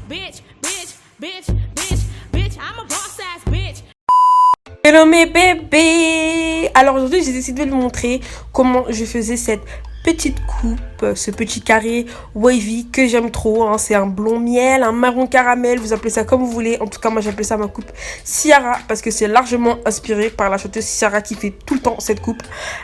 bitch, bitch, bitch, bitch, bitch. I'm a boss ass bitch. Hello mes bébés. Alors aujourd'hui j'ai décidé de vous montrer comment je faisais cette petite coupe, ce petit carré wavy que j'aime trop, hein. C'est un blond miel, un marron caramel, vous appelez ça comme vous voulez. En tout cas moi j'appelle ça ma coupe Ciara parce que c'est largement inspiré par la chanteuse Ciara qui fait tout le temps cette coupe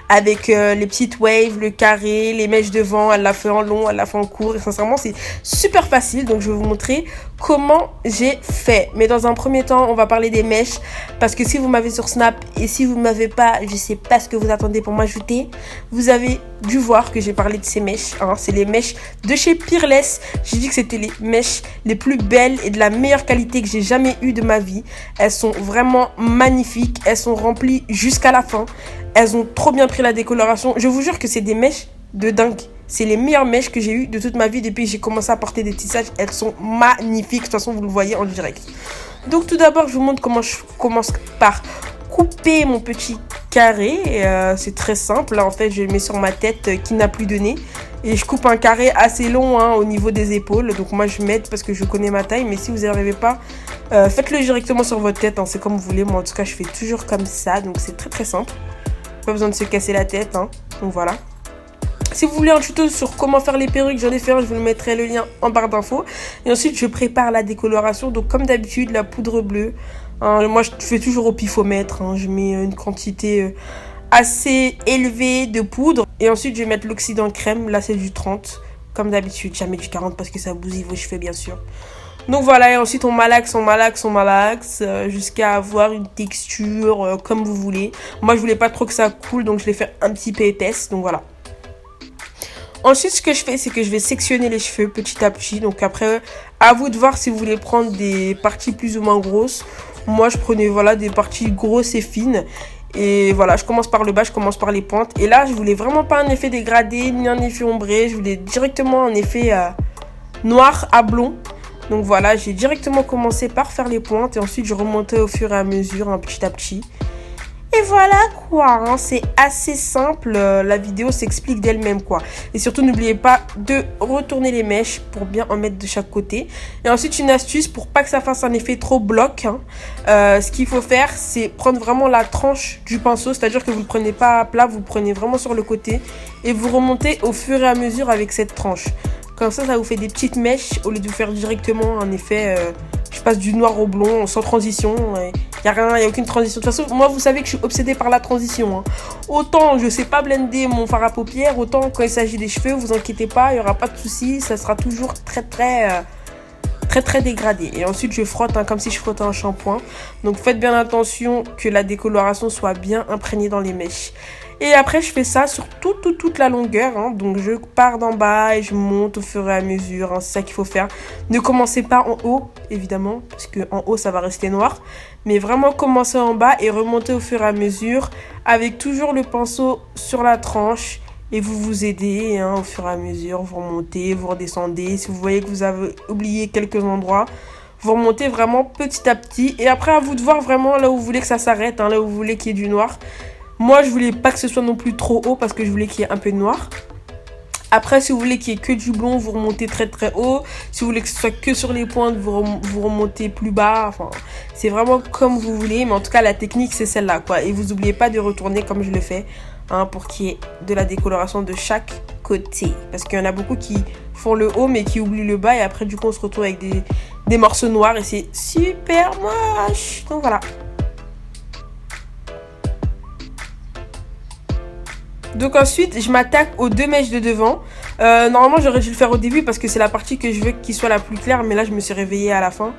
avec les petites waves, le carré, les mèches devant. Elle l'a fait en long, elle l'a fait en court et sincèrement c'est super facile. Donc je vais vous montrer comment j'ai fait. Mais dans un premier temps on va parler des mèches parce que si vous m'avez sur Snap et si vous ne m'avez pas, je sais pas ce que vous attendez pour m'ajouter, vous avez dû voir que j'ai parlé de ces mèches, hein. C'est les mèches de chez Peerless. J'ai dit que c'était les mèches les plus belles et de la meilleure qualité que j'ai jamais eu de ma vie. Elles sont vraiment magnifiques, elles sont remplies jusqu'à la fin, elles ont trop bien pris la décoloration. Je vous jure que c'est des mèches de dingue. C'est les meilleures mèches que j'ai eues de toute ma vie depuis que j'ai commencé à porter des tissages. Elles sont magnifiques, de toute façon vous le voyez en direct. Donc tout d'abord je vous montre comment je commence par couper mon petit carré. C'est très simple. Là, en fait, je le mets sur ma tête qui n'a plus de nez. Et je coupe un carré assez long, hein, au niveau des épaules. Donc moi, je m'aide parce que je connais ma taille. Mais si vous n'y arrivez pas, faites-le directement sur votre tête, hein. C'est comme vous voulez. Moi, en tout cas, je fais toujours comme ça. Donc c'est très très simple. Pas besoin de se casser la tête, hein. Donc voilà. Si vous voulez un tuto sur comment faire les perruques, j'en ai fait un, je vous le mettrai le lien en barre d'infos. Et ensuite, je prépare la décoloration. Donc comme d'habitude, la poudre bleue. Moi, je fais toujours au pifomètre, hein. Je mets une quantité assez élevée de poudre. Et ensuite, je vais mettre l'oxydant crème. Là, c'est du 30. Comme d'habitude, jamais du 40 parce que ça bousille vos cheveux, bien sûr. Donc voilà, et ensuite, on malaxe jusqu'à avoir une texture comme vous voulez. Moi, je voulais pas trop que ça coule, donc je l'ai fait un petit peu épaisse. Donc voilà. Ensuite, ce que je fais, c'est que je vais sectionner les cheveux petit à petit. Donc après, à vous de voir si vous voulez prendre des parties plus ou moins grosses. Moi, je prenais voilà, des parties grosses et fines. Et voilà, je commence par le bas, je commence par les pointes. Et là, je voulais vraiment pas un effet dégradé, ni un effet ombré. Je voulais directement un effet noir à blond. Donc voilà, j'ai directement commencé par faire les pointes. Et ensuite, je remontais au fur et à mesure, hein, petit à petit. Et voilà quoi, hein, c'est assez simple, la vidéo s'explique d'elle-même quoi. Et surtout n'oubliez pas de retourner les mèches pour bien en mettre de chaque côté. Et ensuite une astuce pour pas que ça fasse un effet trop bloc, hein. Ce qu'il faut faire c'est prendre vraiment la tranche du pinceau, c'est-à-dire que vous ne le prenez pas à plat, vous le prenez vraiment sur le côté. Et vous remontez au fur et à mesure avec cette tranche. Comme ça vous fait des petites mèches au lieu de vous faire directement un effet... je passe du noir au blond sans transition. Il n'y a aucune transition. De toute façon, moi, vous savez que je suis obsédée par la transition, hein. Autant je ne sais pas blender mon fard à paupières, autant quand il s'agit des cheveux, vous inquiétez pas, il n'y aura pas de souci. Ça sera toujours très dégradé. Et ensuite, je frotte, hein, comme si je frottais un shampoing. Donc, faites bien attention que la décoloration soit bien imprégnée dans les mèches. Et après, je fais ça sur toute la longueur, hein. Donc, je pars d'en bas et je monte au fur et à mesure, hein. C'est ça qu'il faut faire. Ne commencez pas en haut, évidemment, parce qu'en haut, ça va rester noir. Mais vraiment, commencez en bas et remontez au fur et à mesure avec toujours le pinceau sur la tranche. Et vous vous aidez, hein, au fur et à mesure. Vous remontez, vous redescendez. Si vous voyez que vous avez oublié quelques endroits, vous remontez vraiment petit à petit. Et après, à vous de voir vraiment là où vous voulez que ça s'arrête, hein, là où vous voulez qu'il y ait du noir. Moi, je voulais pas que ce soit non plus trop haut parce que je voulais qu'il y ait un peu de noir. Après, si vous voulez qu'il y ait que du blond, vous remontez très haut. Si vous voulez que ce soit que sur les pointes, vous remontez plus bas. Enfin, c'est vraiment comme vous voulez. Mais en tout cas, la technique, c'est celle-là, quoi. Et vous n'oubliez pas de retourner comme je le fais, hein, pour qu'il y ait de la décoloration de chaque côté. Parce qu'il y en a beaucoup qui font le haut, mais qui oublient le bas. Et après, du coup, on se retrouve avec des morceaux noirs. Et c'est super moche. Donc, voilà. Donc ensuite, je m'attaque aux deux mèches de devant. Normalement, j'aurais dû le faire au début parce que c'est la partie que je veux qu'il soit la plus claire. Mais là, je me suis réveillée à la fin.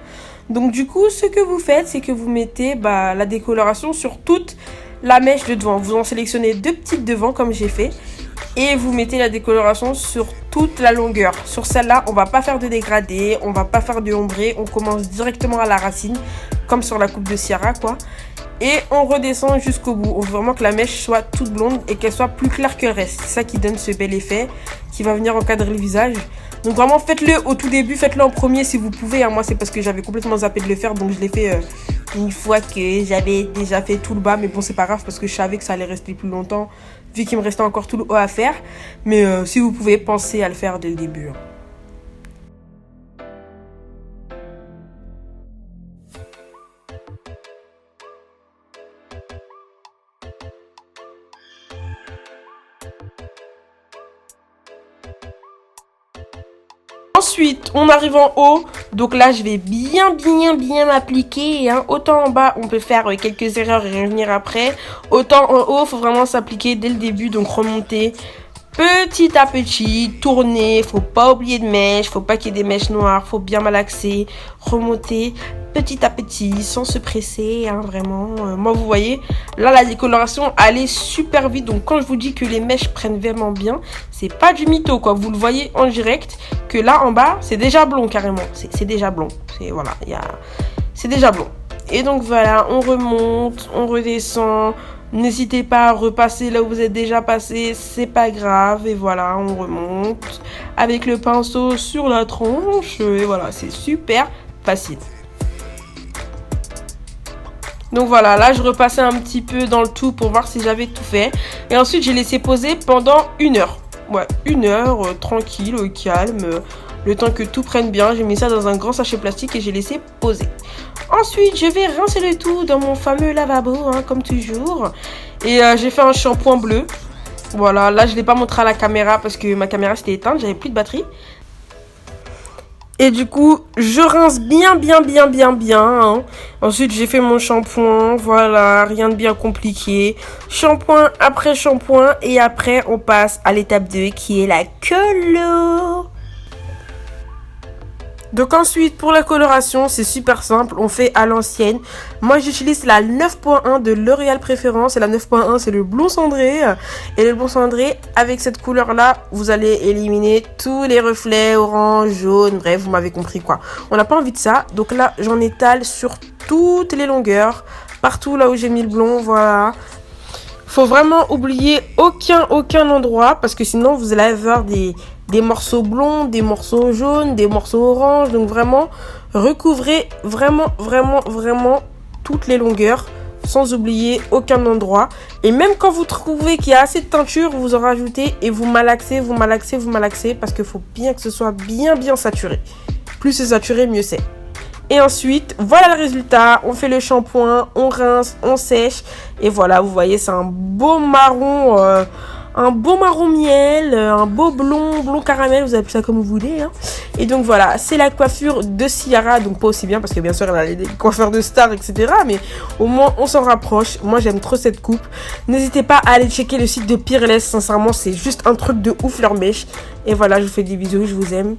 Donc du coup, ce que vous faites, c'est que vous mettez la décoloration sur toute la mèche de devant. Vous en sélectionnez deux petites devant comme j'ai fait. Et vous mettez la décoloration sur toute la longueur. Sur celle-là, on va pas faire de dégradé. On va pas faire de ombré. On commence directement à la racine. Comme sur la coupe de Ciara, quoi. Et on redescend jusqu'au bout. On veut vraiment que la mèche soit toute blonde et qu'elle soit plus claire que le reste. C'est ça qui donne ce bel effet qui va venir encadrer le visage. Donc vraiment faites-le au tout début, faites-le en premier si vous pouvez, hein. Moi c'est parce que j'avais complètement zappé de le faire, donc je l'ai fait une fois que j'avais déjà fait tout le bas. Mais bon, c'est pas grave parce que je savais que ça allait rester plus longtemps vu qu'il me restait encore tout le haut à faire. Mais si vous pouvez, pensez à le faire dès le début, hein. Ensuite, on arrive en haut. Donc là, je vais bien m'appliquer. Hein. Autant en bas, on peut faire quelques erreurs et revenir après. Autant en haut, il faut vraiment s'appliquer dès le début. Donc remonter petit à petit, tourner. Faut pas oublier de mèches. Faut pas qu'il y ait des mèches noires. Faut bien malaxer. Remonter petit à petit, sans se presser. Hein, vraiment. Moi, vous voyez, là, la décoloration, elle est super vite. Donc quand je vous dis que les mèches prennent vraiment bien, c'est pas du mytho, quoi. Vous le voyez en direct. Que là en bas c'est déjà blond carrément, c'est déjà blond, c'est déjà blond. Et donc voilà, on remonte, on redescend, n'hésitez pas à repasser là où vous êtes déjà passé, c'est pas grave. Et voilà, on remonte avec le pinceau sur la tronche et voilà, c'est super facile. Donc voilà, là je repassais un petit peu dans le tout pour voir si j'avais tout fait. Et ensuite j'ai laissé poser pendant 1 heure. Ouais, 1 heure, tranquille, au calme, le temps que tout prenne bien. J'ai mis ça dans un grand sachet plastique et j'ai laissé poser. Ensuite, je vais rincer le tout dans mon fameux lavabo, hein, comme toujours. Et j'ai fait un shampoing bleu. Voilà, là je ne l'ai pas montré à la caméra parce que ma caméra s'était éteinte, j'avais plus de batterie. Et du coup, je rince bien. Hein. Ensuite, j'ai fait mon shampoing. Voilà, rien de bien compliqué. Shampoing après shampoing. Et après, on passe à l'étape 2 qui est la colo. Donc ensuite, pour la coloration, c'est super simple. On fait à l'ancienne. Moi, j'utilise la 9.1 de L'Oréal Préférence. Et la 9.1, c'est le blond cendré. Et le blond cendré, avec cette couleur-là, vous allez éliminer tous les reflets orange, jaune. Bref, vous m'avez compris quoi. On n'a pas envie de ça. Donc là, j'en étale sur toutes les longueurs. Partout là où j'ai mis le blond, voilà. Faut vraiment oublier aucun endroit. Parce que sinon, vous allez avoir des morceaux blonds, des morceaux jaunes, des morceaux orange. Donc vraiment, recouvrez vraiment toutes les longueurs sans oublier aucun endroit. Et même quand vous trouvez qu'il y a assez de teinture, vous en rajoutez et vous malaxez parce qu'il faut bien que ce soit bien saturé. Plus c'est saturé, mieux c'est. Et ensuite, voilà le résultat. On fait le shampoing, on rince, on sèche. Et voilà, vous voyez, c'est un beau marron... un beau marron miel, un beau blond caramel, vous appelez ça comme vous voulez. Hein. Et donc voilà, c'est la coiffure de Ciara, donc pas aussi bien parce que bien sûr elle a des coiffeurs de stars, etc. Mais au moins on s'en rapproche. Moi j'aime trop cette coupe. N'hésitez pas à aller checker le site de Peerless, sincèrement c'est juste un truc de ouf leur mèche. Et voilà, je vous fais des bisous, je vous aime.